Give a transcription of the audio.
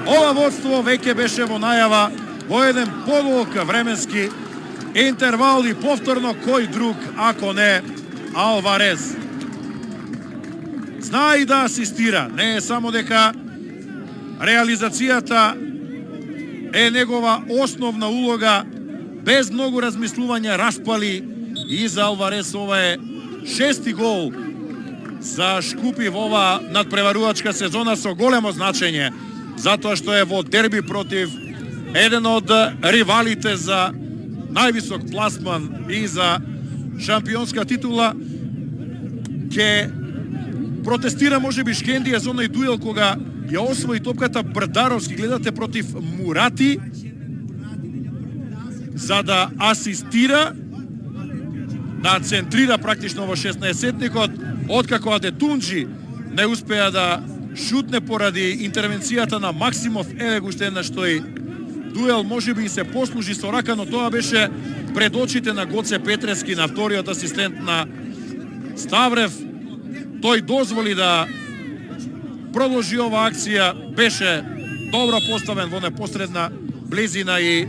Ова водство веќе беше во најава во еден подолг временски интервал и повторно кој друг ако не Алварез. Знае и да асистира, не е само дека реализацијата е негова основна улога, без многу размислување распали и за Алварез ова е 6-ти гол за Шкупи во ова надпреварувачка сезона со големо значење, затоа што е во дерби против еден од ривалите за највисок пласман и за шампионска титула. Ке протестира можеби Шкендија за оној дуел кога ја освои топката Брдаровски, гледате, против Мурати, за да асистира, да центрира практично во 16-тникот, откако Адетунџи не успеа да шутне поради интервенцијата на Максимов. Еве го уште еднаш тој дуел, можеби и се послужи со рака, но тоа беше пред очите на Гоце Петрески, на вториот асистент на Ставрев. Тој дозволи да продолжи ова акција, беше добро поставен во непосредна близина и